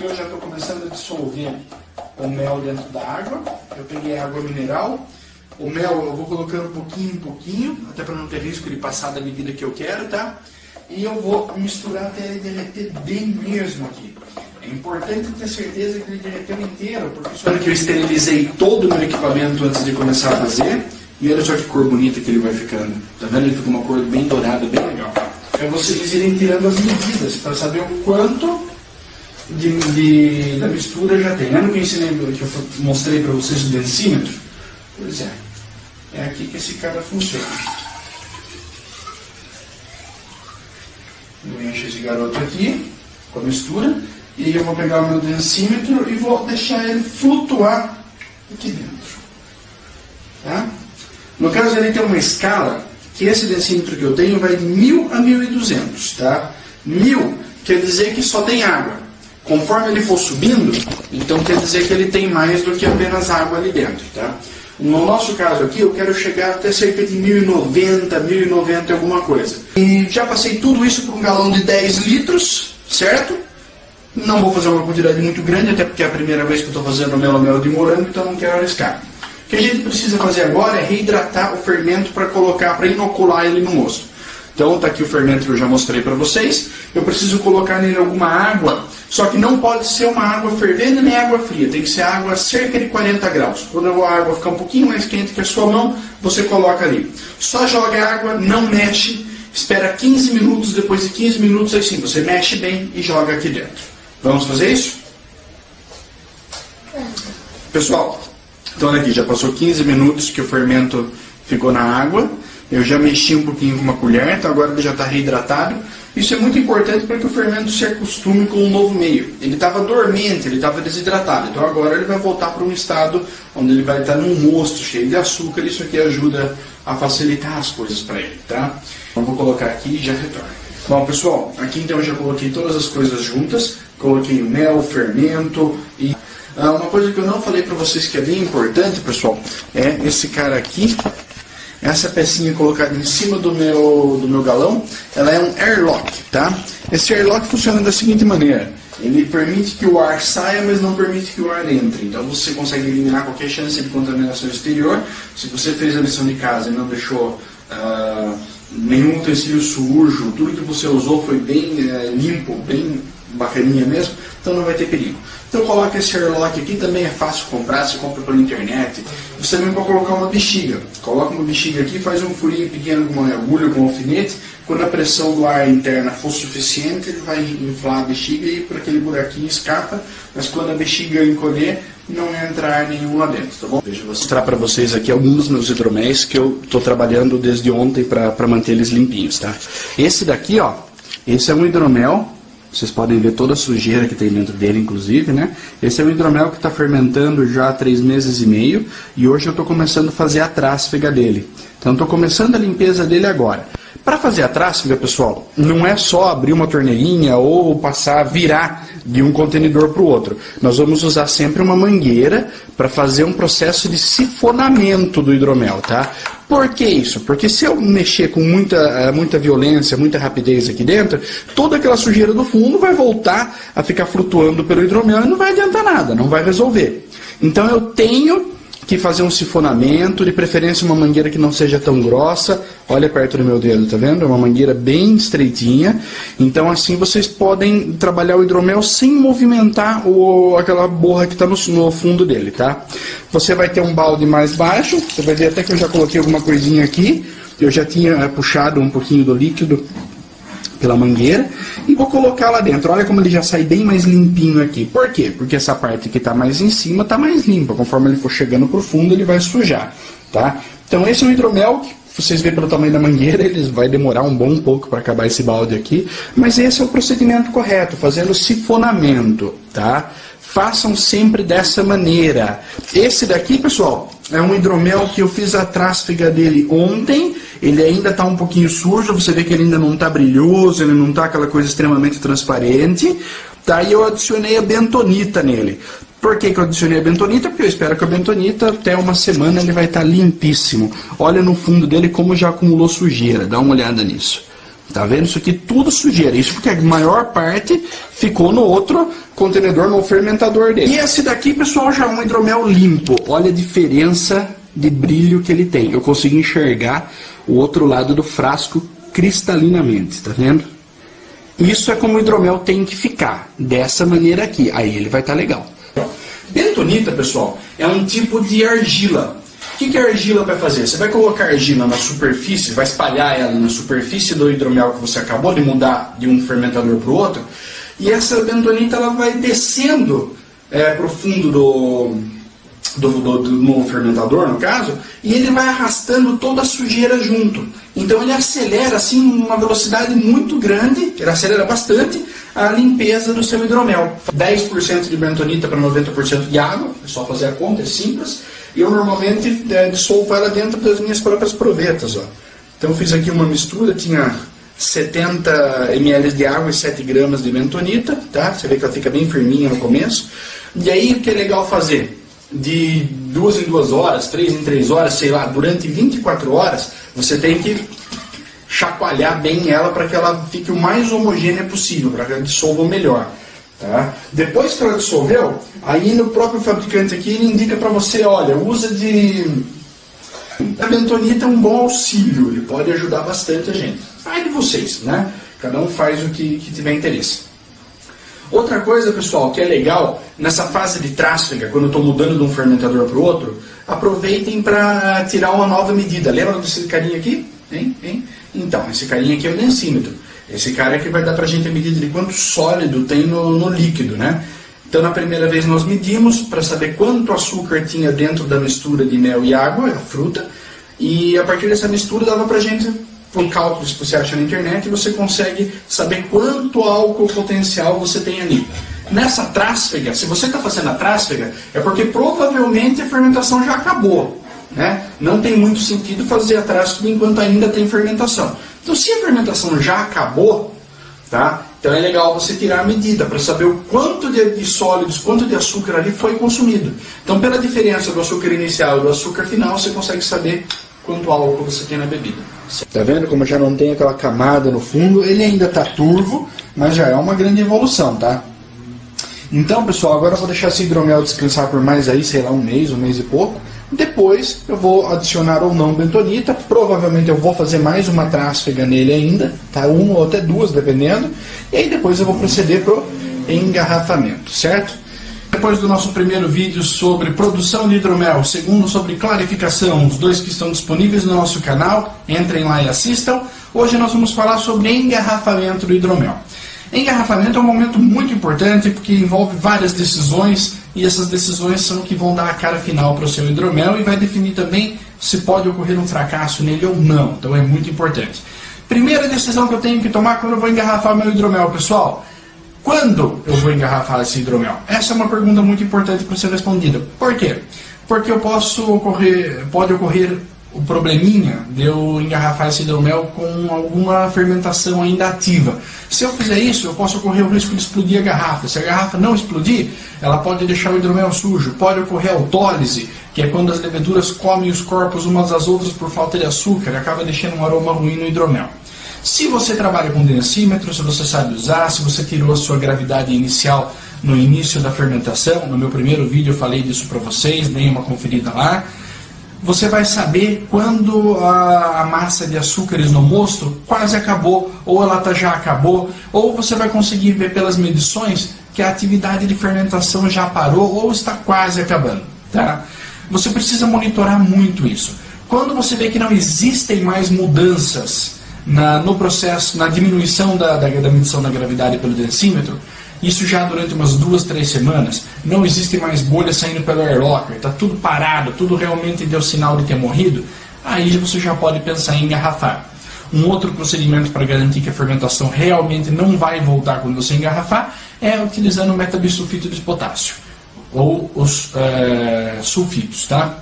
aqui eu já estou começando a dissolver o mel dentro da água. Eu peguei água mineral. O mel eu vou colocando pouquinho em pouquinho, até para não ter risco de passar da medida que eu quero, tá? E eu vou misturar até ele derreter bem mesmo aqui. É importante ter certeza que ele derreteu inteiro, porque só que eu esterilizei todo o meu equipamento antes de começar a fazer. E olha só que cor bonita que ele vai ficando. Tá vendo? Ele fica uma cor bem dourada, bem legal. É vocês irem tirando as medidas para saber o quanto da mistura já tem. Lembra que eu ensinei, que eu mostrei para vocês o densímetro? Pois é. É aqui que esse cara funciona. Eu encho esse garoto aqui com a mistura. E aí eu vou pegar o meu densímetro e vou deixar ele flutuar aqui dentro. Tá? No caso ele tem uma escala, que esse densímetro que eu tenho vai de 1000 a 1200. Tá? 1000 quer dizer que só tem água. Conforme ele for subindo, então quer dizer que ele tem mais do que apenas água ali dentro. Tá? No nosso caso aqui, eu quero chegar até cerca de 1090, 1090 alguma coisa. E já passei tudo isso por um galão de 10 litros, certo? Não vou fazer uma quantidade muito grande, até porque é a primeira vez que eu estou fazendo mel de morango, então não quero arriscar. O que a gente precisa fazer agora é reidratar o fermento para colocar, para inocular ele no mosto. Então está aqui o fermento que eu já mostrei para vocês. Eu preciso colocar nele alguma água, só que não pode ser uma água fervendo nem água fria. Tem que ser água a cerca de 40 graus. Quando a água ficar um pouquinho mais quente que a sua mão, você coloca ali. Só joga água, não mexe, espera 15 minutos, depois de 15 minutos assim, você mexe bem e joga aqui dentro. Vamos fazer isso? Pessoal, então olha aqui, já passou 15 minutos que o fermento ficou na água. Eu já mexi um pouquinho com uma colher, então agora ele já está reidratado. Isso é muito importante para que o fermento se acostume com um novo meio. Ele estava dormente, ele estava desidratado. Então agora ele vai voltar para um estado onde ele vai estar num mosto cheio de açúcar. Isso aqui ajuda a facilitar as coisas para ele, tá? Então vou colocar aqui e já retorno. Bom, pessoal, aqui então eu já coloquei todas as coisas juntas. Coloquei o mel, o fermento e... uma coisa que eu não falei para vocês que é bem importante, pessoal, é esse cara aqui. Essa pecinha colocada em cima do meu galão, ela é um airlock, tá? Esse airlock funciona da seguinte maneira. Ele permite que o ar saia, mas não permite que o ar entre. Então você consegue eliminar qualquer chance de contaminação exterior. Se você fez a lição de casa e não deixou nenhum utensílio sujo, tudo que você usou foi bem limpo, bem bacaninha mesmo, então não vai ter perigo. Então coloca esse airlock aqui, também é fácil comprar, você compra pela internet. Você também pode colocar uma bexiga. Coloca uma bexiga aqui, faz um furinho pequeno com uma agulha, com um alfinete. Quando a pressão do ar interna for suficiente, ele vai inflar a bexiga e por aquele buraquinho escapa. Mas quando a bexiga encolher, não entra ar nenhum lá dentro, tá bom? Deixa eu mostrar para vocês aqui alguns dos meus hidroméis que eu estou trabalhando desde ontem para manter eles limpinhos, tá? Esse daqui, ó, esse é um hidromel. Vocês podem ver toda a sujeira que tem dentro dele, inclusive, né? Esse é o hidromel que está fermentando já há 3 meses e meio. E hoje eu estou começando a fazer a trásfega dele. Então, estou começando a limpeza dele agora. Para fazer a trásfega, pessoal, não é só abrir uma torneirinha ou virar de um contenedor para o outro. Nós vamos usar sempre uma mangueira para fazer um processo de sifonamento do hidromel, tá? Por que isso? Porque se eu mexer com muita violência, muita rapidez aqui dentro, toda aquela sujeira do fundo vai voltar a ficar flutuando pelo hidromel e não vai adiantar nada, não vai resolver. Então eu tenho que fazer um sifonamento, de preferência uma mangueira que não seja tão grossa. Olha perto do meu dedo, tá vendo? É uma mangueira bem estreitinha. Então assim vocês podem trabalhar o hidromel sem movimentar aquela borra que está no fundo dele, tá? Você vai ter um balde mais baixo. Você vai ver até que eu já coloquei alguma coisinha aqui. Eu já tinha puxado um pouquinho do líquido pela mangueira e vou colocar lá dentro. Olha como ele já sai bem mais limpinho aqui. Por quê? Porque essa parte que está mais em cima está mais limpa. Conforme ele for chegando para o fundo, ele vai sujar, tá? Então esse é um hidromel que vocês veem pelo tamanho da mangueira, ele vai demorar um bom pouco para acabar esse balde aqui, mas esse é o procedimento correto, fazendo sifonamento, tá? Façam sempre dessa maneira. Esse daqui, pessoal, é um hidromel que eu fiz a trásfega dele ontem. Ele ainda está um pouquinho sujo, você vê que ele ainda não está brilhoso, ele não está aquela coisa extremamente transparente. Tá? E eu adicionei a bentonita nele. Por que eu adicionei a bentonita? Porque eu espero que a bentonita, até uma semana, ele vai estar limpíssimo. Olha no fundo dele como já acumulou sujeira, dá uma olhada nisso. Tá vendo? Isso aqui tudo sujeira. Isso porque a maior parte ficou no outro contenedor, no fermentador dele. E esse daqui, pessoal, já é um hidromel limpo. Olha a diferença de brilho que ele tem. Eu consigo enxergar o outro lado do frasco cristalinamente, tá vendo? Isso é como o hidromel tem que ficar, dessa maneira aqui. Aí ele vai estar legal. Bentonita, pessoal, é um tipo de argila. O que a argila vai fazer? Você vai colocar argila na superfície, vai espalhar ela na superfície do hidromel que você acabou de mudar de um fermentador para o outro, e essa bentonita ela vai descendo para o fundo do novo fermentador, no caso, e ele vai arrastando toda a sujeira junto. Então ele acelera assim uma velocidade muito grande, ele acelera bastante a limpeza do seu hidromel. 10% de bentonita para 90% de água, é só fazer a conta, é simples. E eu normalmente dissolvo ela dentro das minhas próprias provetas. Ó. Então eu fiz aqui uma mistura, tinha 70 ml de água e 7 gramas de bentonita, tá? Você vê que ela fica bem firminha no começo. E aí o que é legal fazer? De 2 em 2 horas, 3 em 3 horas, sei lá, durante 24 horas, você tem que chacoalhar bem ela para que ela fique o mais homogênea possível, para que ela dissolva melhor. Tá? Depois que ela dissolveu, aí no próprio fabricante aqui ele indica para você, olha, usa de... A bentonita é um bom auxílio, ele pode ajudar bastante a gente. Aí de vocês, né? Cada um faz o que tiver interesse. Outra coisa, pessoal, que é legal, nessa fase de trásfega, quando eu estou mudando de um fermentador para o outro, aproveitem para tirar uma nova medida. Lembra desse carinha aqui? Hein? Então, esse carinha aqui é o densímetro. Esse cara aqui vai dar para a gente a medida de quanto sólido tem no líquido, né? Então, na primeira vez nós medimos para saber quanto açúcar tinha dentro da mistura de mel e água, a fruta, e a partir dessa mistura dava para a gente, por cálculos que você acha na internet, você consegue saber quanto álcool potencial você tem ali. Nessa trásfega, se você está fazendo a trásfega, é porque provavelmente a fermentação já acabou. Né? Não tem muito sentido fazer a trásfega enquanto ainda tem fermentação. Então, se a fermentação já acabou, tá? Então é legal você tirar a medida para saber o quanto de sólidos, quanto de açúcar ali foi consumido. Então, pela diferença do açúcar inicial e do açúcar final, você consegue saber quanto álcool você tem na bebida. Tá vendo como já não tem aquela camada no fundo? Ele ainda está turvo, mas já é uma grande evolução, tá? Então, pessoal, agora eu vou deixar esse hidromel descansar por mais aí, sei lá, um mês e pouco. Depois eu vou adicionar ou não bentonita, provavelmente eu vou fazer mais uma trásfega nele ainda, tá? 1 ou até 2, dependendo. E aí depois eu vou proceder para o engarrafamento, certo? Depois do nosso primeiro vídeo sobre produção de hidromel, o segundo sobre clarificação, os 2 que estão disponíveis no nosso canal, entrem lá e assistam. Hoje nós vamos falar sobre engarrafamento do hidromel. Engarrafamento é um momento muito importante porque envolve várias decisões e essas decisões são que vão dar a cara final para o seu hidromel e vai definir também se pode ocorrer um fracasso nele ou não. Então é muito importante. Primeira decisão que eu tenho que tomar quando eu vou engarrafar meu hidromel, pessoal. Quando eu vou engarrafar esse hidromel? Essa é uma pergunta muito importante para ser respondida. Por quê? Porque pode ocorrer o probleminha de eu engarrafar esse hidromel com alguma fermentação ainda ativa. Se eu fizer isso, eu posso correr o risco de explodir a garrafa. Se a garrafa não explodir, ela pode deixar o hidromel sujo. Pode ocorrer autólise, que é quando as leveduras comem os corpos umas das outras por falta de açúcar e acaba deixando um aroma ruim no hidromel. Se você trabalha com densímetro, se você sabe usar, se você tirou a sua gravidade inicial no início da fermentação, no meu primeiro vídeo eu falei disso para vocês, deem uma conferida lá. Você vai saber quando a massa de açúcares no mosto quase acabou, ou ela já acabou, ou você vai conseguir ver pelas medições que a atividade de fermentação já parou ou está quase acabando. Tá? Você precisa monitorar muito isso. Quando você vê que não existem mais mudanças no processo, na diminuição da medição da gravidade pelo densímetro, isso já durante umas 2, 3 semanas, não existe mais bolha saindo pelo airlocker, está tudo parado, tudo realmente deu sinal de ter morrido, aí você já pode pensar em engarrafar. Um outro procedimento para garantir que a fermentação realmente não vai voltar quando você engarrafar é utilizando o metabisulfito de potássio, ou os sulfitos, tá?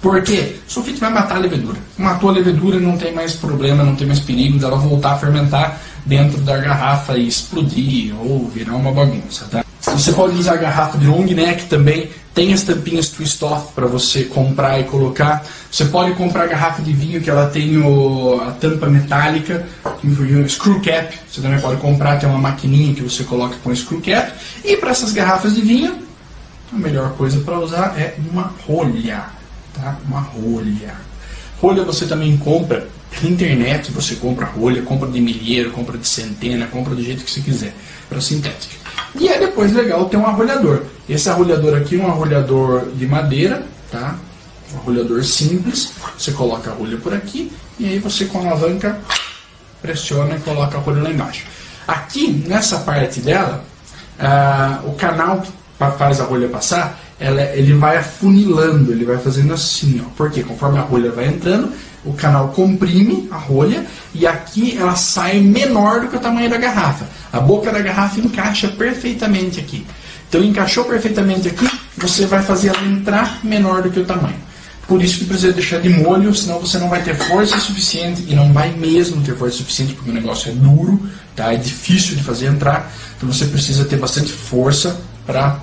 Por quê? O sulfito vai matar a levedura. Matou a levedura, não tem mais problema, não tem mais perigo dela voltar a fermentar dentro da garrafa e explodir ou virar uma bagunça, tá? Você pode usar a garrafa de long neck também. Tem as tampinhas twist off para você comprar e colocar. Você pode comprar a garrafa de vinho que ela tem a tampa metálica, screw cap. Você também pode comprar, tem uma maquininha que você coloca com screw cap. E para essas garrafas de vinho, a melhor coisa para usar é uma rolha, tá? Uma rolha. Rolha você também compra pela internet, você compra rolha, compra de milheiro, compra de centena, compra do jeito que você quiser, para sintética. E é depois legal ter um arrolhador. Esse arrolhador aqui é um arrolhador de madeira, tá? Um arrolhador simples. Você coloca a rolha por aqui e aí você com a alavanca pressiona e coloca a rolha lá embaixo. Aqui, nessa parte dela, o canal que faz a rolha passar, ele vai afunilando, ele vai fazendo assim, ó. Porque conforme a rolha vai entrando, o canal comprime a rolha e aqui ela sai menor do que o tamanho da garrafa. A boca da garrafa encaixa perfeitamente aqui. Então encaixou perfeitamente aqui, você vai fazer ela entrar menor do que o tamanho. Por isso que precisa deixar de molho, senão você não vai ter força suficiente, e não vai mesmo ter força suficiente, porque o negócio é duro, tá? É difícil de fazer entrar, então você precisa ter bastante força para